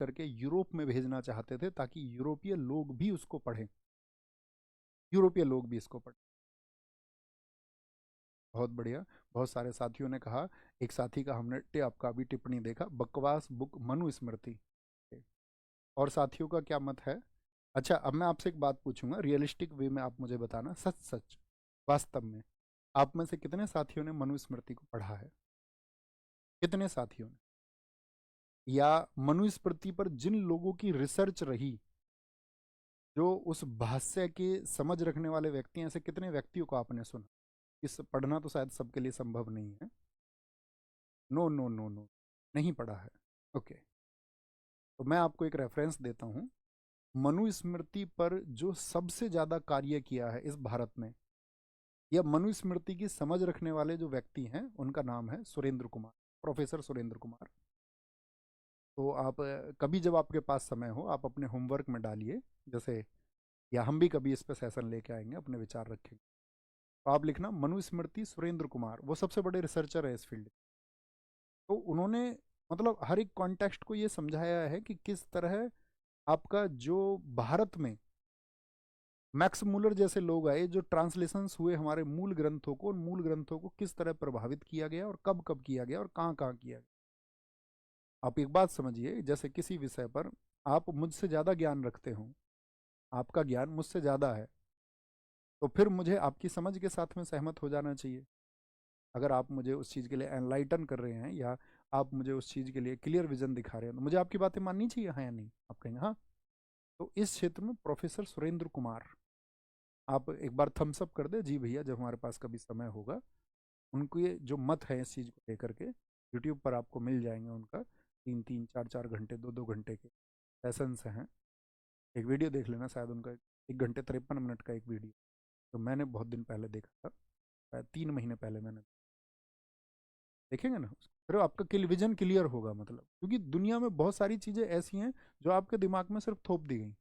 करके यूरोप में भेजना चाहते थे ताकि यूरोपीय लोग भी उसको पढ़ें, यूरोपीय लोग भी इसको पढ़ें। बहुत बढ़िया। बहुत सारे साथियों ने कहा, एक साथी का हमने आपका भी टिप्पणी देखा, बकवास बुक मनुस्मृति। और साथियों का क्या मत है? अच्छा, अब मैं आपसे एक बात पूछूंगा, रियलिस्टिक वे में आप मुझे बताना, सच सच वास्तव में आप में से कितने साथियों ने मनुस्मृति को पढ़ा है? कितने साथियों ने? या मनुस्मृति पर जिन लोगों की रिसर्च रही, जो उस भाष्य के समझ रखने वाले व्यक्ति हैं, ऐसे कितने व्यक्तियों को आपने सुना? इस पढ़ना तो शायद सबके लिए संभव नहीं है। नो नो नो नो, नहीं पढ़ा है। ओके, तो मैं आपको एक रेफरेंस देता हूँ। मनुस्मृति पर जो सबसे ज्यादा कार्य किया है इस भारत में, या मनुस्मृति की समझ रखने वाले जो व्यक्ति हैं, उनका नाम है सुरेंद्र कुमार, प्रोफेसर सुरेंद्र कुमार। तो आप कभी जब आपके पास समय हो, आप अपने होमवर्क में डालिए, जैसे, या हम भी कभी इस पर सेशन लेके आएंगे, अपने विचार रखेंगे, तो आप लिखना मनुस्मृति सुरेंद्र कुमार, वो सबसे बड़े रिसर्चर है इस फील्ड। तो उन्होंने मतलब हर एक कॉन्टेक्स्ट को ये समझाया है कि किस तरह आपका जो भारत में मैक्स मूलर जैसे लोग आए, जो ट्रांसलेशंस हुए हमारे मूल ग्रंथों को, उन मूल ग्रंथों को किस तरह प्रभावित किया गया और कब कब किया गया और कहाँ कहाँ किया गया। आप एक बात समझिए, जैसे किसी विषय पर आप मुझसे ज़्यादा ज्ञान रखते हो, आपका ज्ञान मुझसे ज़्यादा है, तो फिर मुझे आपकी समझ के साथ में सहमत हो जाना चाहिए। अगर आप मुझे उस चीज़ के लिए एनलाइटन कर रहे हैं, या आप मुझे उस चीज़ के लिए क्लियर विजन दिखा रहे हैं, तो मुझे आपकी बातें माननी चाहिए, हाँ या नहीं? आप कहेंगे हाँ। तो इस क्षेत्र में प्रोफेसर सुरेंद्र कुमार, आप एक बार थम्स अप कर दे जी भैया, जब हमारे पास कभी समय होगा। उनके जो मत है इस चीज़ को लेकर के, यूट्यूब पर आपको मिल जाएंगे उनका, 3-3, 4-4 घंटे, 2-2 घंटे के सेशंस हैं। एक वीडियो देख लेना, शायद उनका 1 घंटे 53 मिनट का एक वीडियो, तो मैंने बहुत दिन पहले देखा था, शायद 3 महीने पहले मैंने। देखेंगे ना उसको, फिर आपका विजन क्लियर होगा, मतलब क्योंकि दुनिया में बहुत सारी चीज़ें ऐसी हैं जो आपके दिमाग में सिर्फ थोप दी गई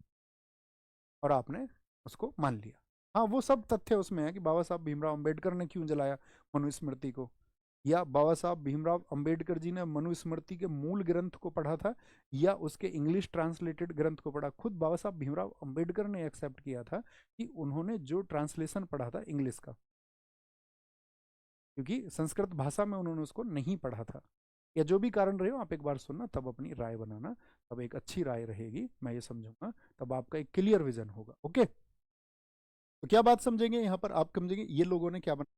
और आपने उसको मान लिया। हाँ, वो सब तथ्य उसमें है कि बाबा साहब भीमराव अंबेडकर ने क्यों जलाया मनुस्मृति को, या बाबा साहब भीमराव अंबेडकर जी ने मनुस्मृति के मूल ग्रंथ को पढ़ा था या उसके इंग्लिश ट्रांसलेटेड ग्रंथ को पढ़ा। खुद बाबा साहब भीमराव अंबेडकर ने एक्सेप्ट किया था कि उन्होंने जो ट्रांसलेशन पढ़ा था इंग्लिश का, क्योंकि संस्कृत भाषा में उन्होंने उसको नहीं पढ़ा था, या जो भी कारण रहे हो, आप एक बार सुनना, तब अपनी राय बनाना, तब एक अच्छी राय रहेगी, मैं ये समझूंगा, तब आपका एक क्लियर विजन होगा। ओके, तो क्या बात समझेंगे यहाँ पर? आप समझेंगे ये लोगों ने क्या